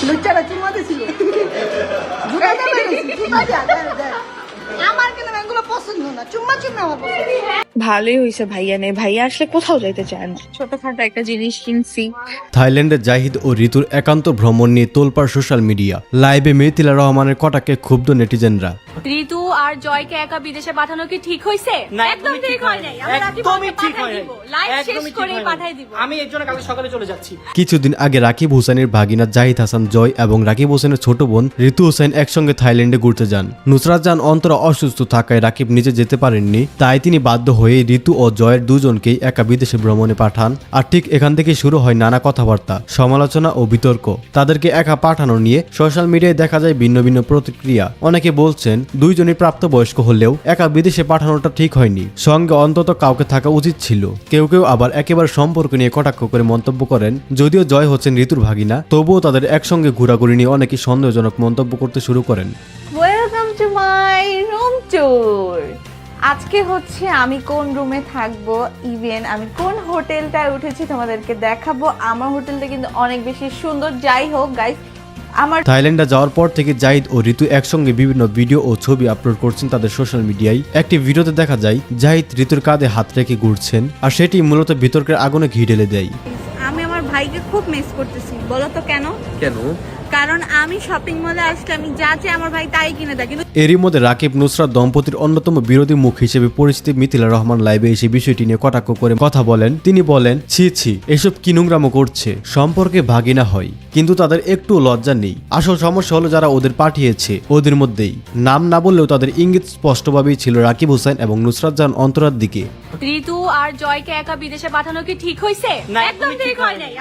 লুচ্চারা চুমা দিছিল আমার কিন্তু এগুলো পছন্দ না, চুম্মা চুম্মা আমার পছন্দ। ভালোই হয়েছে ভাইয়া নেই, ভাইয়া আসলে কোথাও যাইতে চায় না, ছোটখাটো একটা জিনিস কিনছি। থাইল্যান্ডে জাহিদ ও ঋতুর একান্ত ভ্রমণ নিয়ে তোলপাড় সোশ্যাল মিডিয়া। লাইভে মিথিলা রহমানের কটাকে ক্ষুব্ধ নেটিজেনরা। ঋতু আর জয়কে একা বিদেশে পাঠানো কি ঠিক হইছে? একদম ঠিক হয় নাই। আমরা একদমই ঠিক হয় নাই। লাইভ শেষ একদমই ঠিক করে হয় নাই। পাঠাই দিব। আমি এর জন্য কাল সকালে চলে যাচ্ছি। কিছুদিন আগে রাকিব হোসেনের ভাগিনা জাহিদ হাসান জয় এবং রাকিব হোসেনের ছোট বোন ঋতু হোসেন একসঙ্গে থাইল্যান্ডে ঘুরতে যান। নুসরাত জাহান অন্তরা অসুস্থ থাকায় রাকিব নিজে যেতে পারেননি, তাই তিনি বাধ্য হয়ে ঋতু ও জয়ের দুজনকেই একা বিদেশে ভ্রমণে পাঠান। আর ঠিক এখান থেকে শুরু হয় নানা কথাবার্তা, সমালোচনা ও বিতর্ক। তাদেরকে একা পাঠানো নিয়ে সোশ্যাল মিডিয়ায় দেখা যায় ভিন্ন ভিন্ন প্রতিক্রিয়া। অনেকে বলছেন দুইজনই প্রাপ্তবয়স্ক হলেও একা বিদেশে পাঠানোটা ঠিক হয়নি, সঙ্গে অন্তত কাউকে থাকা উচিত ছিল। কেউ কেউ আবার একেবারে সম্পর্ক নিয়ে কটাক্ষ করে মন্তব্য করেন। যদিও জয় হচ্ছেন ঋতুর ভাগিনা, তবুও তাদের একসঙ্গে ঘোরাঘুরি নিয়ে অনেকে সন্দেহজনক মন্তব্য করতে শুরু করেন। Welcome to my room tour. আজকে হচ্ছে আমি কোন রুমে থাকবো, ইভেন আমি কোন হোটেলটায় উঠেছি তোমাদেরকে দেখাবো। আমার হোটেলটা কিন্তু অনেক বেশি সুন্দর। যাই হোক গাইস, আমার থাইল্যান্ডে যাওয়ার পর থেকে জাহিদ ও ঋতু একসঙ্গে বিভিন্ন ভিডিও ও ছবি আপলোড করছেন তাদের সোশ্যাল মিডিয়ায়। একটি ভিডিওতে দেখা যায় জাহিদ ঋতুর কাঁধে হাত রেখে ঘুরছেন, আর সেটি মূলত বিতর্কের আগুনে ঘি ঢেলে দেয়। আমি আমার ভাইকে খুব মিস করতেছি। বলো তো কেন? কারণ আমি শপিং মলে আসলে আমি যা চাই আমার ভাই তাই কিনে দেয়, কিন্তু এরই মধ্যে রাকিব নুসরাত দম্পতির অন্যতম বিরোধী মুখ হিসেবে পরিচিত মিথিলা রহমান লাইভে এসে বিষয়টি নিয়ে কটাক্ষ করে কথা বলেন। তিনি বলেন, ছি ছি, এসব কি নোংরামো করছে, সম্পর্কে ভাগিনা হয় কিন্তু তাদের একটু লজ্জা নেই। আসল সমস্যা হলো যারা ওদের পাঠিয়েছে ওদের মধ্যেই। নাম না বললেও তাদের ইঙ্গিত স্পষ্টভাবেই ছিল রাকিব হোসেন এবং নুসরাত জাহান অন্তরার দিকে। ঋতু আর জয়কে একা বিদেশে পাঠানো কি ঠিক হইছে? একদম ঠিক হয় নাই।